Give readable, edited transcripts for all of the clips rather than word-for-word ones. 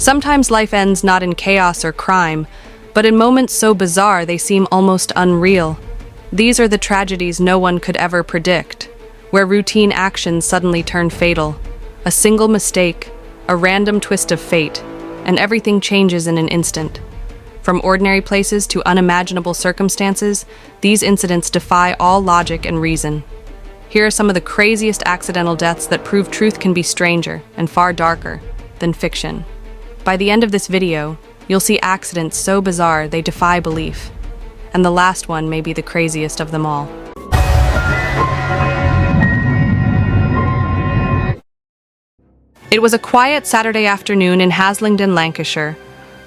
Sometimes life ends not in chaos or crime, but in moments so bizarre they seem almost unreal. These are the tragedies no one could ever predict, where routine actions suddenly turn fatal. A single mistake, a random twist of fate, and everything changes in an instant. From ordinary places to unimaginable circumstances, these incidents defy all logic and reason. Here are some of the craziest accidental deaths that prove truth can be stranger and far darker than fiction. By the end of this video, you'll see accidents so bizarre they defy belief. And the last one may be the craziest of them all. It was a quiet Saturday afternoon in Haslingden, Lancashire,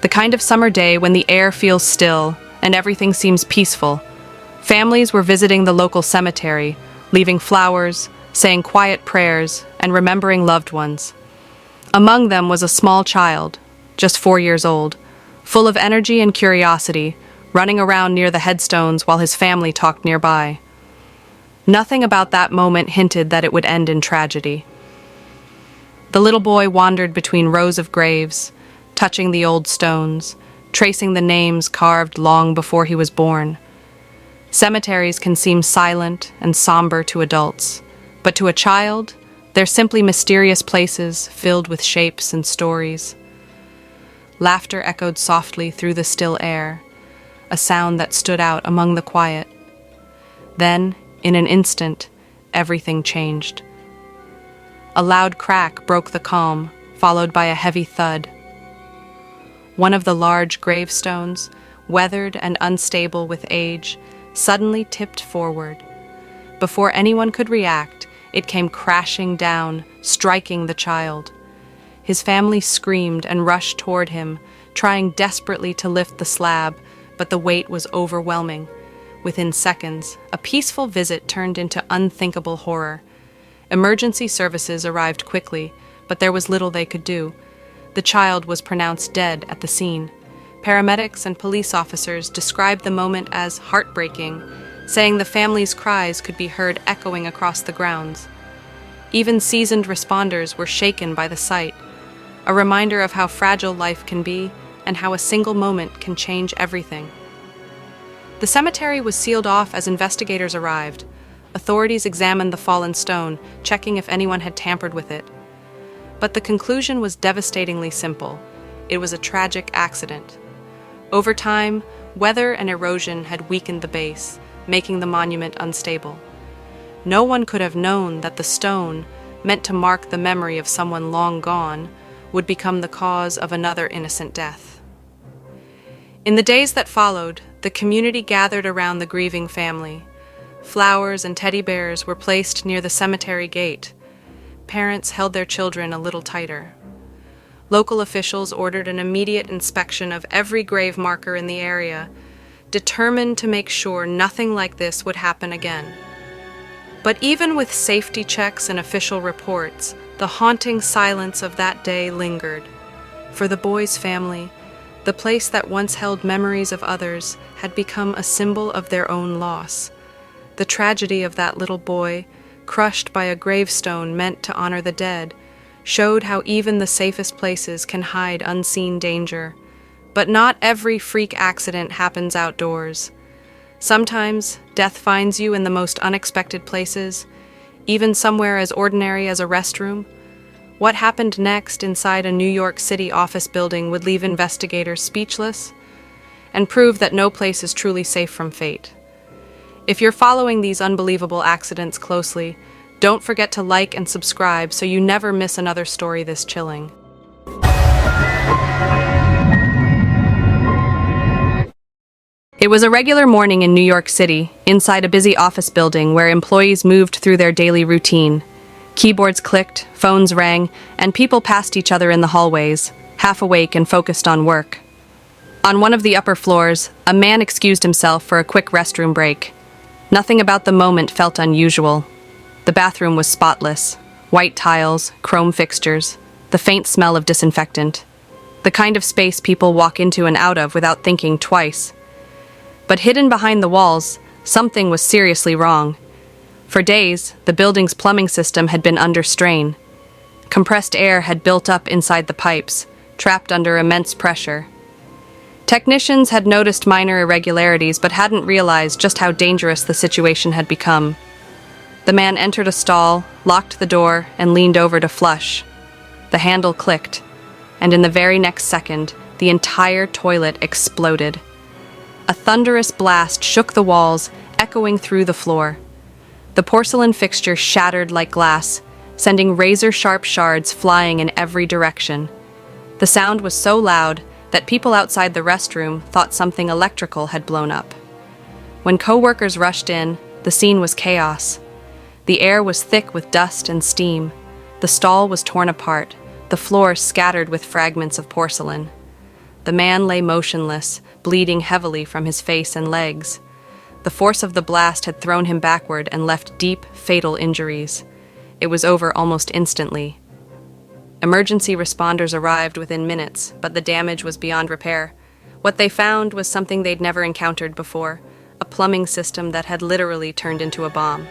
the kind of summer day when the air feels still and everything seems peaceful. Families were visiting the local cemetery, leaving flowers, saying quiet prayers, and remembering loved ones. Among them was a small child, just 4 years old, full of energy and curiosity, running around near the headstones while his family talked nearby. Nothing about that moment hinted that it would end in tragedy. The little boy wandered between rows of graves, touching the old stones, tracing the names carved long before he was born. Cemeteries can seem silent and somber to adults, but to a child, they're simply mysterious places filled with shapes and stories. Laughter echoed softly through the still air, a sound that stood out among the quiet. Then, in an instant, everything changed. A loud crack broke the calm, followed by a heavy thud. One of the large gravestones, weathered and unstable with age, suddenly tipped forward. Before anyone could react, it came crashing down, striking the child. His family screamed and rushed toward him, trying desperately to lift the slab, but the weight was overwhelming. Within seconds, a peaceful visit turned into unthinkable horror. Emergency services arrived quickly, but there was little they could do. The child was pronounced dead at the scene. Paramedics and police officers described the moment as heartbreaking, saying the family's cries could be heard echoing across the grounds. Even seasoned responders were shaken by the sight, a reminder of how fragile life can be and how a single moment can change everything. The cemetery was sealed off as investigators arrived. Authorities examined the fallen stone, checking if anyone had tampered with it. But the conclusion was devastatingly simple. It was a tragic accident. Over time, weather and erosion had weakened the base, making the monument unstable. No one could have known that the stone, meant to mark the memory of someone long gone, would become the cause of another innocent death. In the days that followed, the community gathered around the grieving family. Flowers and teddy bears were placed near the cemetery gate. Parents held their children a little tighter. Local officials ordered an immediate inspection of every grave marker in the area, determined to make sure nothing like this would happen again. But even with safety checks and official reports, the haunting silence of that day lingered. For the boy's family, the place that once held memories of others had become a symbol of their own loss. The tragedy of that little boy, crushed by a gravestone meant to honor the dead, showed how even the safest places can hide unseen danger. But not every freak accident happens outdoors. Sometimes, death finds you in the most unexpected places, even somewhere as ordinary as a restroom. What happened next inside a New York City office building would leave investigators speechless and prove that no place is truly safe from fate. If you're following these unbelievable accidents closely, don't forget to like and subscribe so you never miss another story this chilling. It was a regular morning in New York City, inside a busy office building where employees moved through their daily routine. Keyboards clicked, phones rang, and people passed each other in the hallways, half awake and focused on work. On one of the upper floors, a man excused himself for a quick restroom break. Nothing about the moment felt unusual. The bathroom was spotless, white tiles, chrome fixtures, the faint smell of disinfectant. The kind of space people walk into and out of without thinking twice. But hidden behind the walls, something was seriously wrong. For days, the building's plumbing system had been under strain. Compressed air had built up inside the pipes, trapped under immense pressure. Technicians had noticed minor irregularities but hadn't realized just how dangerous the situation had become. The man entered a stall, locked the door, and leaned over to flush. The handle clicked, and in the very next second, the entire toilet exploded. A thunderous blast shook the walls, echoing through the floor. The porcelain fixture shattered like glass, sending razor-sharp shards flying in every direction. The sound was so loud that people outside the restroom thought something electrical had blown up. When co-workers rushed in, the scene was chaos. The air was thick with dust and steam. The stall was torn apart, the floor scattered with fragments of porcelain. The man lay motionless, bleeding heavily from his face and legs. The force of the blast had thrown him backward and left deep, fatal injuries. It was over almost instantly. Emergency responders arrived within minutes, but the damage was beyond repair. What they found was something they'd never encountered before, a plumbing system that had literally turned into a bomb.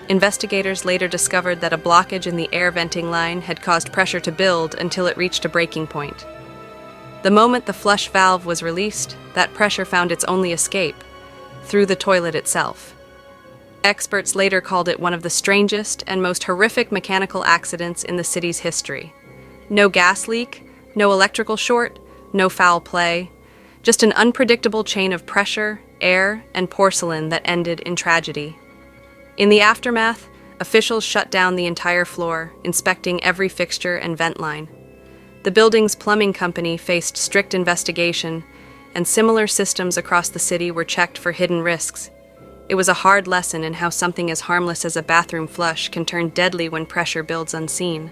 Investigators later discovered that a blockage in the air venting line had caused pressure to build until it reached a breaking point. The moment the flush valve was released, that pressure found its only escape, through the toilet itself. Experts later called it one of the strangest and most horrific mechanical accidents in the city's history. No gas leak, no electrical short, no foul play, just an unpredictable chain of pressure, air, and porcelain that ended in tragedy. In the aftermath, officials shut down the entire floor, inspecting every fixture and vent line. The building's plumbing company faced strict investigation, and similar systems across the city were checked for hidden risks. It was a hard lesson in how something as harmless as a bathroom flush can turn deadly when pressure builds unseen.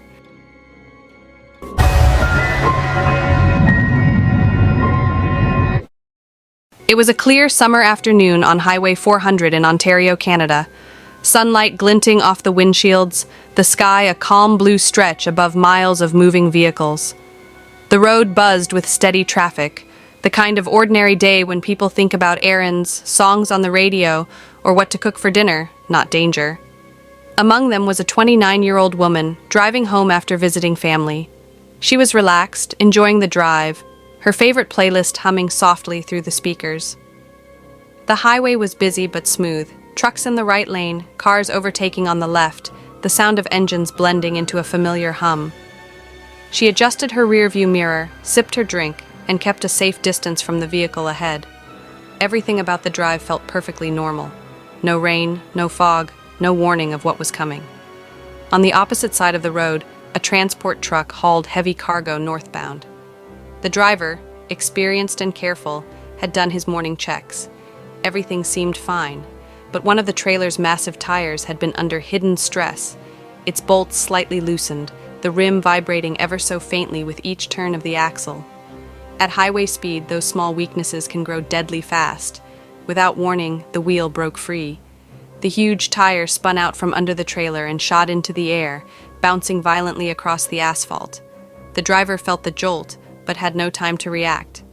It was a clear summer afternoon on Highway 400 in Ontario, Canada. Sunlight glinting off the windshields, the sky a calm blue stretch above miles of moving vehicles. The road buzzed with steady traffic, the kind of ordinary day when people think about errands, songs on the radio, or what to cook for dinner, not danger. Among them was a 29-year-old woman driving home after visiting family. She was relaxed, enjoying the drive, her favorite playlist humming softly through the speakers. The highway was busy but smooth, trucks in the right lane, cars overtaking on the left, the sound of engines blending into a familiar hum. She adjusted her rearview mirror, sipped her drink, and kept a safe distance from the vehicle ahead. Everything about the drive felt perfectly normal. No rain, no fog, no warning of what was coming. On the opposite side of the road, a transport truck hauled heavy cargo northbound. The driver, experienced and careful, had done his morning checks. Everything seemed fine, but one of the trailer's massive tires had been under hidden stress, its bolts slightly loosened, the rim vibrating ever so faintly with each turn of the axle. At highway speed, those small weaknesses can grow deadly fast. Without warning, the wheel broke free. The huge tire spun out from under the trailer and shot into the air, bouncing violently across the asphalt. The driver felt the jolt, but had no time to react.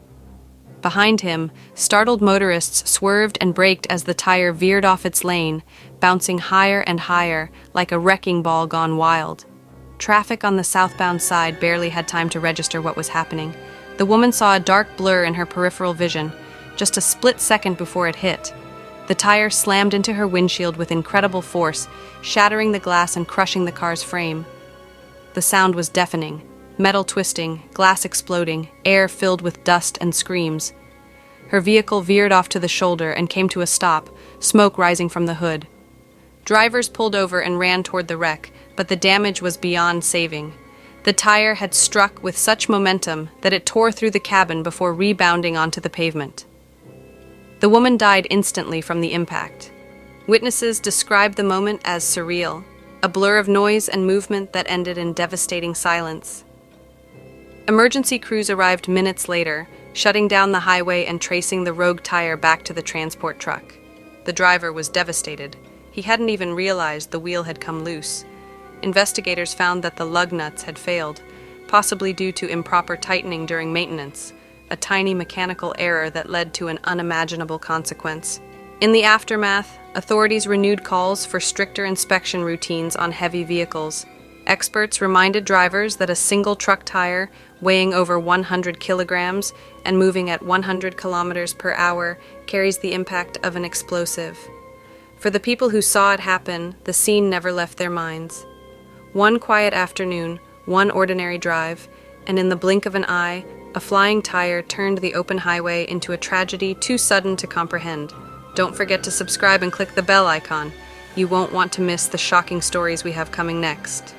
Behind him, startled motorists swerved and braked as the tire veered off its lane, bouncing higher and higher, like a wrecking ball gone wild. Traffic on the southbound side barely had time to register what was happening. The woman saw a dark blur in her peripheral vision, just a split second before it hit. The tire slammed into her windshield with incredible force, shattering the glass and crushing the car's frame. The sound was deafening, metal twisting, glass exploding, air filled with dust and screams. Her vehicle veered off to the shoulder and came to a stop, smoke rising from the hood. Drivers pulled over and ran toward the wreck, but the damage was beyond saving. The tire had struck with such momentum that it tore through the cabin before rebounding onto the pavement. The woman died instantly from the impact. Witnesses described the moment as surreal, a blur of noise and movement that ended in devastating silence. Emergency crews arrived minutes later, shutting down the highway and tracing the rogue tire back to the transport truck. The driver was devastated. He hadn't even realized the wheel had come loose. Investigators found that the lug nuts had failed, possibly due to improper tightening during maintenance, a tiny mechanical error that led to an unimaginable consequence. In the aftermath, authorities renewed calls for stricter inspection routines on heavy vehicles. Experts reminded drivers that a single truck tire, weighing over 100 kilograms and moving at 100 kilometers per hour, carries the impact of an explosive. For the people who saw it happen, the scene never left their minds. One quiet afternoon, one ordinary drive, and in the blink of an eye, a flying tire turned the open highway into a tragedy too sudden to comprehend. Don't forget to subscribe and click the bell icon. You won't want to miss the shocking stories we have coming next.